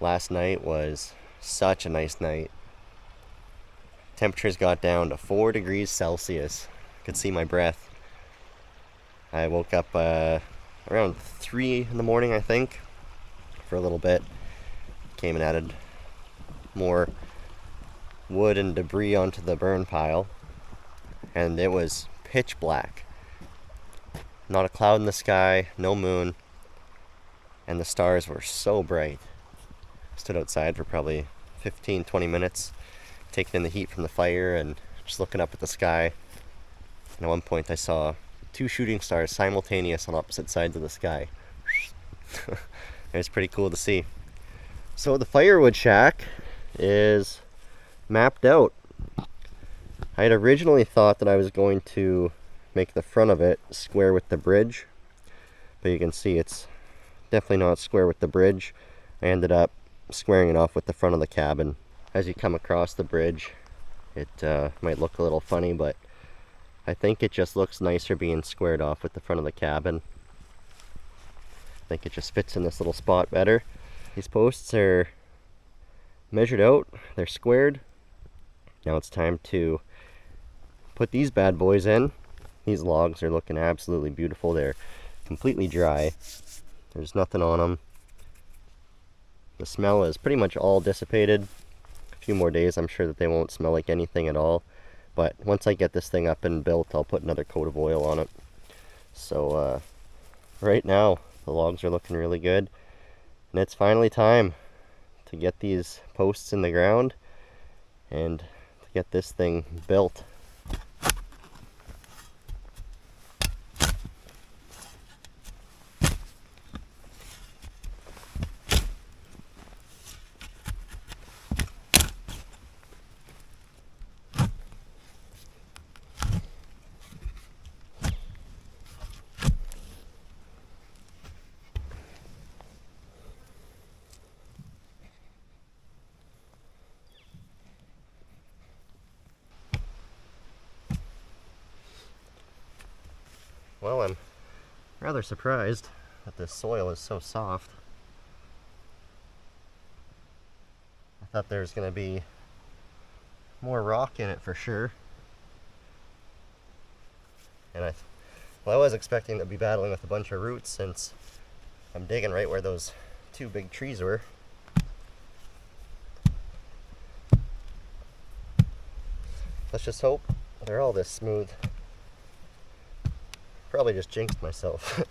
Last night was such a nice night. Temperatures got down to 4 degrees Celsius. Could see my breath. I woke up around 3 in the morning, I think, for a little bit. Came and added more wood and debris onto the burn pile, and it was pitch black. Not a cloud in the sky, no moon, and the stars were so bright. Stood outside for probably 15-20 minutes, taking in the heat from the fire and just looking up at the sky. And at one point I saw 2 shooting stars simultaneous on opposite sides of the sky. It was pretty cool to see. So the Firewood shack is mapped out. I had originally thought that I was going to make the front of it square with the bridge, but you can see it's definitely not square with the bridge. I ended up squaring it off with the front of the cabin. As you come across the bridge, it might look a little funny, but I think it just looks nicer being squared off with the front of the cabin. I think it just fits in this little spot better. These posts are measured out, they're squared. Now it's time to put these bad boys in. These logs are looking absolutely beautiful. They're completely dry. There's nothing on them. The smell is pretty much all dissipated. A few more days, I'm sure that they won't smell like anything at all. But once I get this thing up and built, I'll put another coat of oil on it. So right now, the logs are looking really good. And it's finally time to get these posts in the ground and to get this thing built. Well, I'm rather surprised that this soil is so soft. I thought there was going to be more rock in it for sure. And I was expecting to be battling with a bunch of roots since I'm digging right where those 2 big trees were. Let's just hope they're all this smooth. Probably just jinxed myself.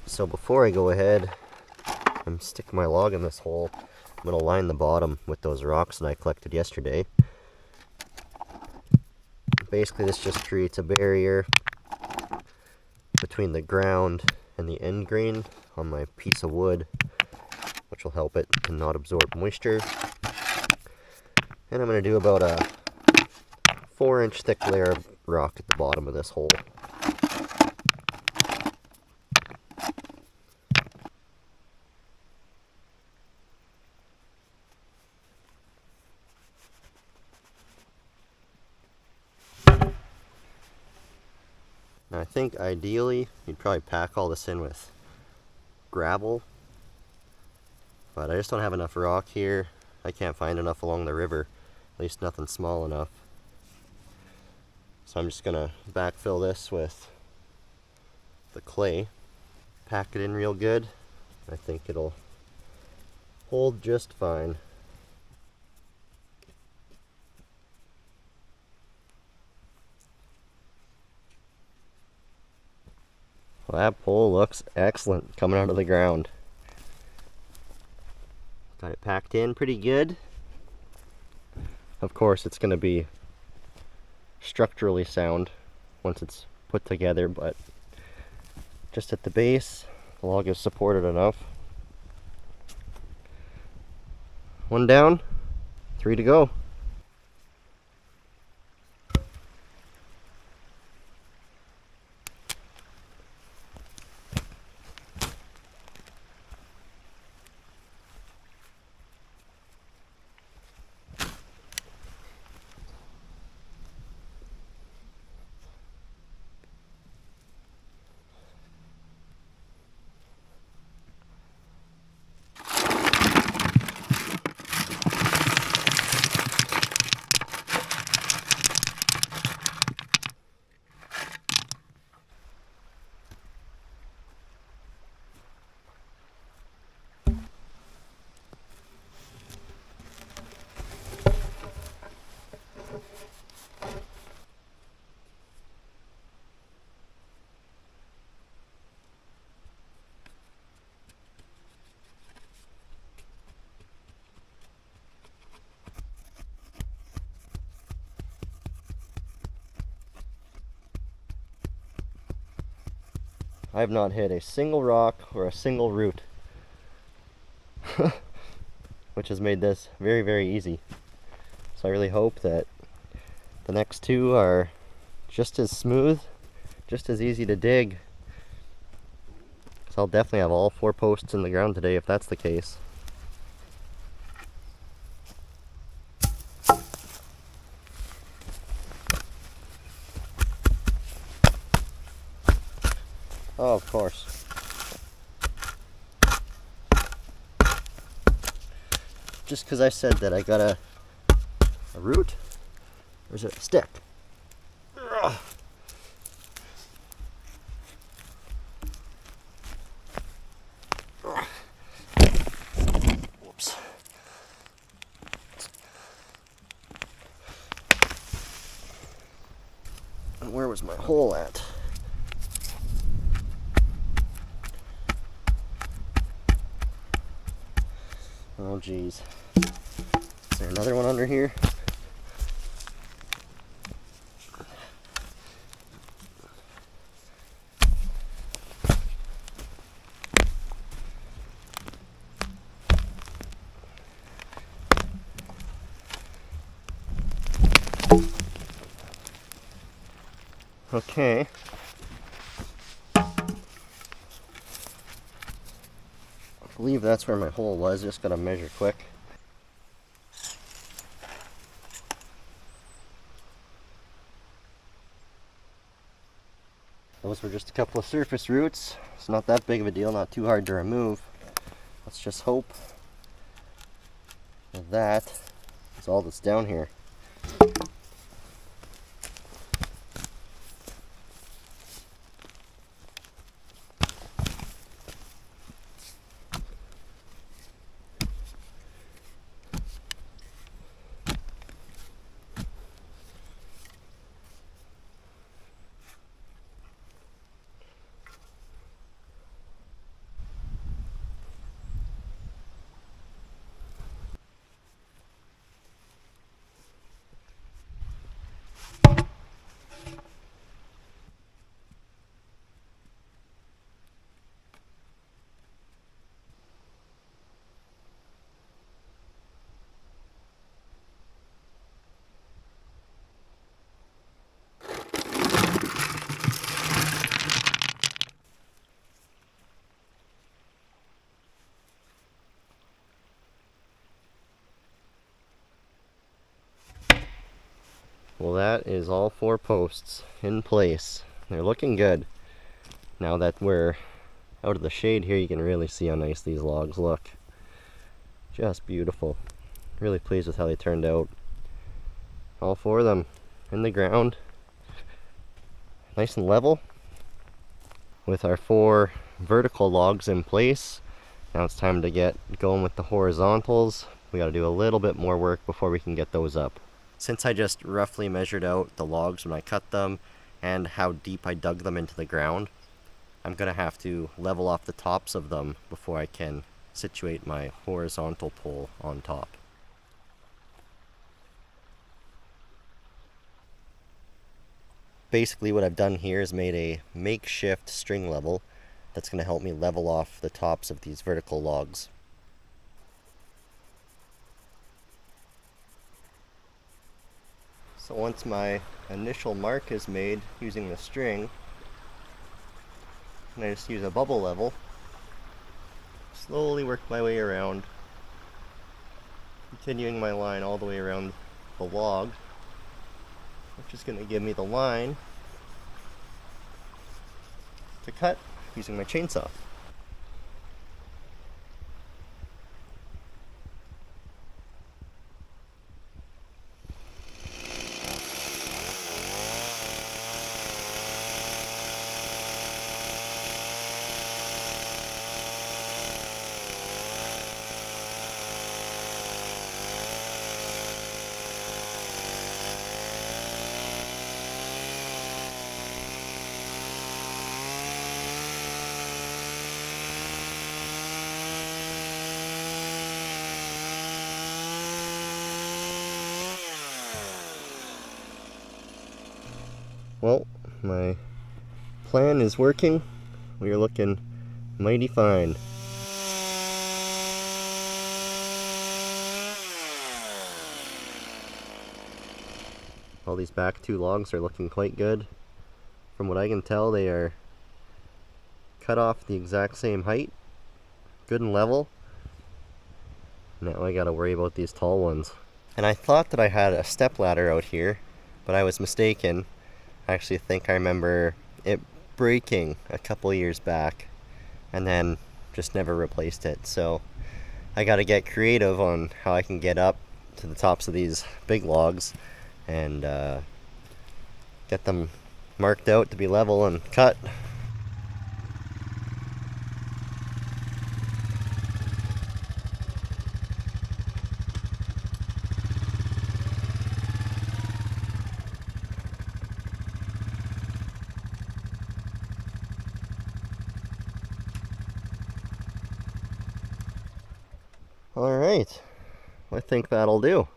So before I go ahead and stick my log in this hole, I'm going to line the bottom with those rocks that I collected yesterday. Basically, this just creates a barrier between the ground and the end grain on my piece of wood, which will help it to not absorb moisture. And I'm going to do about a 4-inch thick layer of rock at the bottom of this hole. Now I think ideally you'd probably pack all this in with gravel, but I just don't have enough rock here. I can't find enough along the river, at least nothing small enough. So I'm just gonna backfill this with the clay, pack it in real good. I think it'll hold just fine. Well, that pole looks excellent coming out of the ground. Got it packed in pretty good. Of course, it's going to be structurally sound once it's put together, but just at the base, the log is supported enough. 1 down, 3 to go. I have not hit a single rock or a single root, which has made this very, very easy. So I really hope that the next two are just as smooth, just as easy to dig. So I'll definitely have all 4 posts in the ground today if that's the case. Oh, of course. Just because I said that I got a root? Or is it a stick? Ugh. Whoops. And where was my hole at? Oh geez. Is there another one under here? Okay. I believe that's where my hole was. Just gotta measure quick. Those were just a couple of surface roots. It's not that big of a deal, not too hard to remove. Let's just hope that is all that's down here. Well, that is all 4 posts in place. They're looking good. Now that we're out of the shade here, you can really see how nice these logs look. Just beautiful. Really pleased with how they turned out. All 4 of them in the ground. Nice and level. With our 4 vertical logs in place, now it's time to get going with the horizontals. We gotta do a little bit more work before we can get those up. Since I just roughly measured out the logs when I cut them and how deep I dug them into the ground, I'm going to have to level off the tops of them before I can situate my horizontal pole on top. Basically what I've done here is made a makeshift string level that's going to help me level off the tops of these vertical logs. So once my initial mark is made using the string, and I just use a bubble level, slowly work my way around, continuing my line all the way around the log, which is going to give me the line to cut using my chainsaw. Well, my plan is working. we are looking mighty fine. All these back two logs are looking quite good. From what I can tell, they are cut off the exact same height, good and level. Now I gotta worry about these tall ones. And I thought that I had a step ladder out here, but I was mistaken. I actually think I remember it breaking a couple years back and then just never replaced it. So I gotta get creative on how I can get up to the tops of these big logs and get them marked out to be level and cut. Alright, I think that'll do.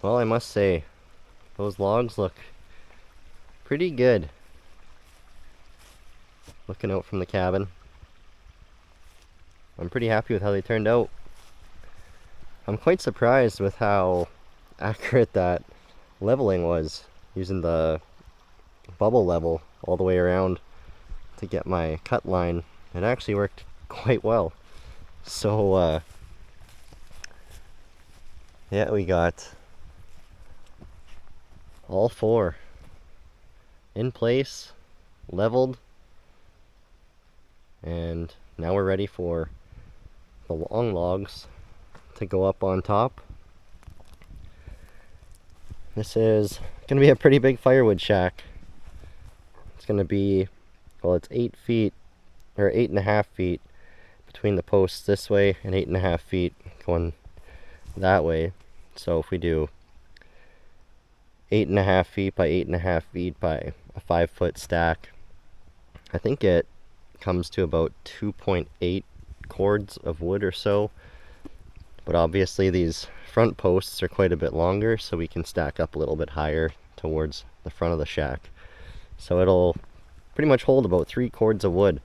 Well, I must say, those logs look pretty good. Looking out from the cabin, I'm pretty happy with how they turned out. I'm quite surprised with how accurate that leveling was, using the bubble level all the way around to get my cut line. It actually worked quite well. So yeah, we got all four in place, leveled, and now we're ready for the long logs to go up on top. This is going to be a pretty big firewood shack. It's going to be, well, it's 8 feet, or 8.5 feet between the posts this way and 8.5 feet going that way. So if we do 8.5 feet by 8.5 feet by a 5-foot stack, I think it comes to about 2.8 cords of wood or so. But obviously these front posts are quite a bit longer, so we can stack up a little bit higher towards the front of the shack. So it'll pretty much hold about 3 cords of wood,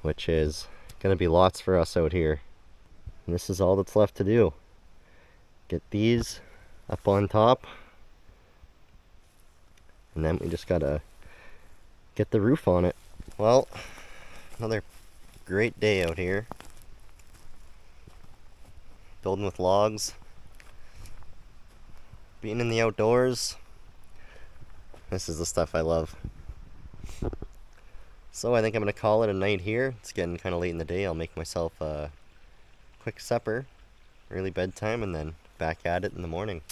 which is going to be lots for us out here. And this is all that's left to do. Get these up on top, and then we just gotta get the roof on it. Well, another great day out here. Building with logs, being in the outdoors. This is the stuff I love. So I think I'm gonna call it a night here. It's getting kind of late in the day. I'll make myself a quick supper, early bedtime, and then back at it in the morning.